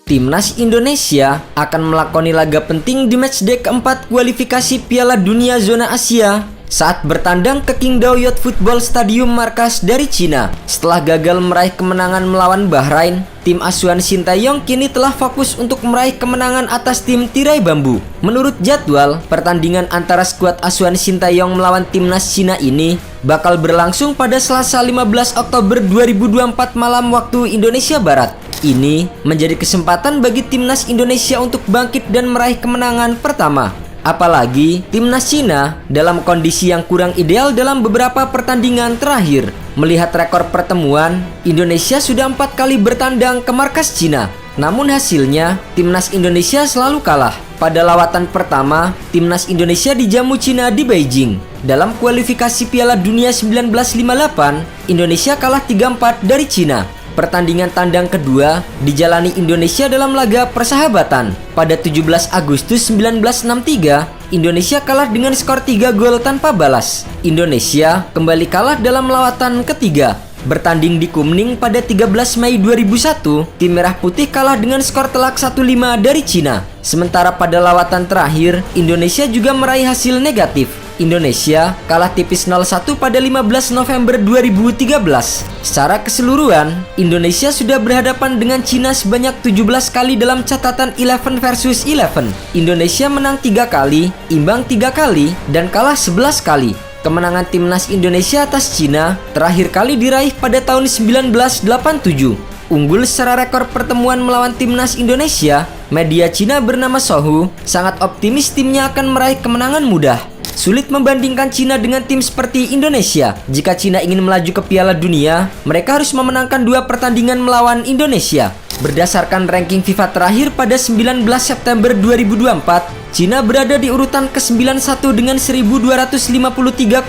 Timnas Indonesia akan melakoni laga penting di matchday keempat kualifikasi Piala Dunia Zona Asia saat bertandang ke Qingdao Youth Football Stadium markas dari Cina. Setelah gagal meraih kemenangan melawan Bahrain, tim asuhan Sintayong kini telah fokus untuk meraih kemenangan atas tim tirai bambu. Menurut jadwal, pertandingan antara skuad asuhan Sintayong melawan timnas Cina ini bakal berlangsung pada Selasa 15 Oktober 2024 malam waktu Indonesia Barat. Ini menjadi kesempatan bagi timnas Indonesia untuk bangkit dan meraih kemenangan pertama. Apalagi timnas Cina dalam kondisi yang kurang ideal dalam beberapa pertandingan terakhir. Melihat rekor pertemuan, Indonesia sudah 4 kali bertandang ke markas Cina. Namun hasilnya, timnas Indonesia selalu kalah. Pada lawatan pertama, timnas Indonesia dijamu Cina di Beijing. Dalam kualifikasi Piala Dunia 1958, Indonesia kalah 3-4 dari Cina. Pertandingan tandang kedua dijalani Indonesia dalam laga persahabatan. Pada 17 Agustus 1963, Indonesia kalah dengan skor 3 gol tanpa balas. Indonesia kembali kalah dalam lawatan ketiga. Bertanding di Kunming pada 13 Mei 2001, tim Merah Putih kalah dengan skor telak 1-5 dari Cina. Sementara pada lawatan terakhir, Indonesia juga meraih hasil negatif. Indonesia kalah tipis 0-1 pada 15 November 2013. Secara keseluruhan, Indonesia sudah berhadapan dengan Cina sebanyak 17 kali dalam catatan 11 versus 11. Indonesia menang 3 kali, imbang 3 kali, dan kalah 11 kali. Kemenangan timnas Indonesia atas Cina terakhir kali diraih pada tahun 1987. Unggul secara rekor pertemuan melawan timnas Indonesia, media Cina bernama Sohu sangat optimis timnya akan meraih kemenangan mudah. Sulit membandingkan Cina dengan tim seperti Indonesia. Jika Cina ingin melaju ke Piala Dunia, mereka harus memenangkan 2 pertandingan melawan Indonesia. Berdasarkan ranking FIFA terakhir pada 19 September 2024, Cina berada di urutan ke-91 dengan 1253,77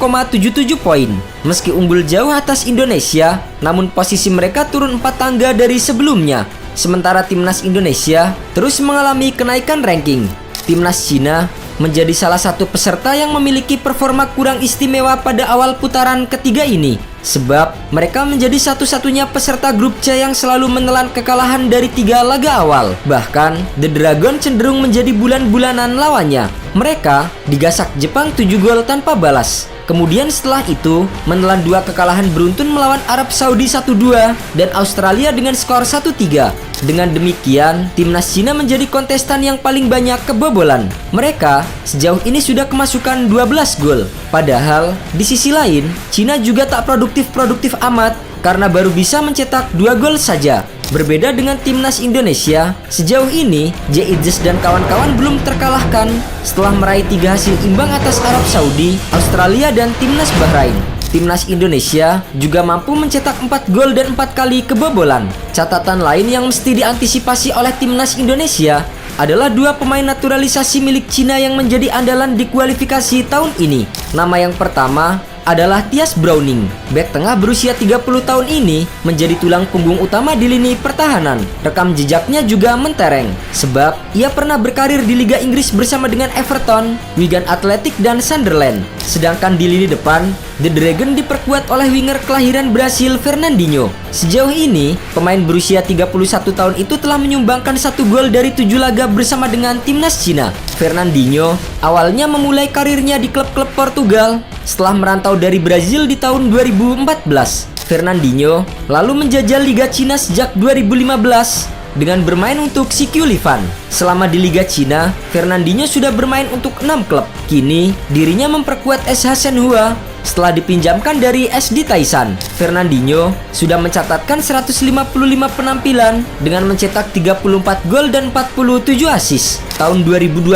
poin. Meski unggul jauh atas Indonesia, namun posisi mereka turun 4 tangga dari sebelumnya. Sementara timnas Indonesia terus mengalami kenaikan ranking. Timnas Cina menjadi salah satu peserta yang memiliki performa kurang istimewa pada awal putaran ketiga ini. Sebab mereka menjadi satu-satunya peserta grup C yang selalu menelan kekalahan dari 3 laga awal. Bahkan, The Dragon cenderung menjadi bulan-bulanan lawannya. Mereka digasak Jepang 7 gol tanpa balas. Kemudian setelah itu, menelan 2 kekalahan beruntun melawan Arab Saudi 1-2 dan Australia dengan skor 1-3. Dengan demikian, timnas Cina menjadi kontestan yang paling banyak kebobolan. Mereka sejauh ini sudah kemasukan 12 gol. Padahal, di sisi lain, Cina juga tak produktif amat karena baru bisa mencetak 2 gol saja. Berbeda dengan timnas Indonesia, sejauh ini J-Idris dan kawan-kawan belum terkalahkan setelah meraih 3 hasil imbang atas Arab Saudi, Australia, dan timnas Bahrain. Timnas Indonesia juga mampu mencetak 4 gol dan 4 kali kebobolan. Catatan lain yang mesti diantisipasi oleh timnas Indonesia adalah 2 pemain naturalisasi milik Cina yang menjadi andalan di kualifikasi tahun ini. Nama yang pertama adalah Thias Browning. Bek tengah berusia 30 tahun ini menjadi tulang punggung utama di lini pertahanan. Rekam jejaknya juga mentereng, sebab ia pernah berkarir di Liga Inggris bersama dengan Everton, Wigan Athletic, dan Sunderland. Sedangkan di lini depan, The Dragon diperkuat oleh winger kelahiran Brasil Fernandinho. Sejauh ini, pemain berusia 31 tahun itu telah menyumbangkan 1 gol dari 7 laga bersama dengan timnas Cina. Fernandinho awalnya memulai karirnya di klub-klub Portugal. Setelah merantau dari Brazil di tahun 2014, Fernandinho lalu menjajal Liga Cina sejak 2015 dengan bermain untuk CQ Livan. Selama di Liga Cina, Fernandinho sudah bermain untuk 6 klub. Kini, dirinya memperkuat SH Shenhua setelah dipinjamkan dari SD Taishan. Fernandinho sudah mencatatkan 155 penampilan dengan mencetak 34 gol dan 47 assist. Tahun 2020,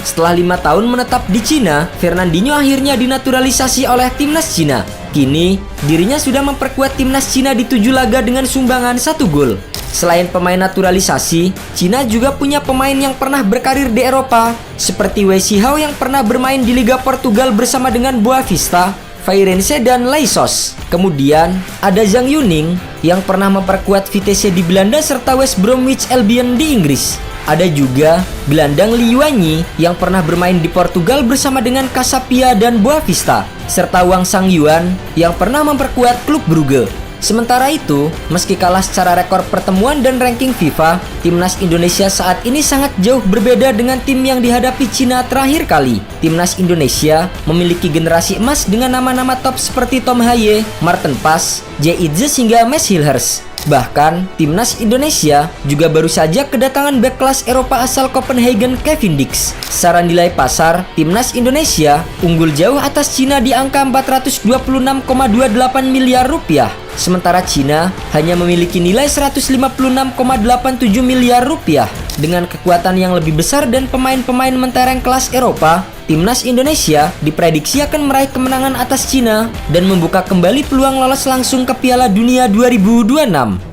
setelah 5 tahun menetap di Cina, Fernandinho akhirnya dinaturalisasi oleh timnas Cina. Kini, dirinya sudah memperkuat timnas Cina di 7 laga dengan sumbangan 1 gol. Selain pemain naturalisasi, Cina juga punya pemain yang pernah berkarir di Eropa, seperti Wei Xihao yang pernah bermain di Liga Portugal bersama dengan Boavista, Feirense, dan Leisos. Kemudian, ada Zhang Yuning yang pernah memperkuat Vitesse di Belanda serta West Bromwich Albion di Inggris. Ada juga gelandang Li Yuanyi yang pernah bermain di Portugal bersama dengan Casapia dan Boavista, serta Wang Sangyuan yang pernah memperkuat klub Brugge. Sementara itu, meski kalah secara rekor pertemuan dan ranking FIFA, timnas Indonesia saat ini sangat jauh berbeda dengan tim yang dihadapi Cina terakhir kali. Timnas Indonesia memiliki generasi emas dengan nama-nama top seperti Tom Haye, Marten Pas, Jay Itzes hingga Max Hilhers. Bahkan, timnas Indonesia juga baru saja kedatangan bek kelas Eropa asal Copenhagen Kevin Dix. Secara nilai pasar, timnas Indonesia unggul jauh atas Cina di angka 426,28 miliar rupiah. Sementara Cina hanya memiliki nilai 156,87 miliar rupiah. Dengan kekuatan yang lebih besar dan pemain-pemain mentereng kelas Eropa, timnas Indonesia diprediksi akan meraih kemenangan atas Cina dan membuka kembali peluang lolos langsung ke Piala Dunia 2026.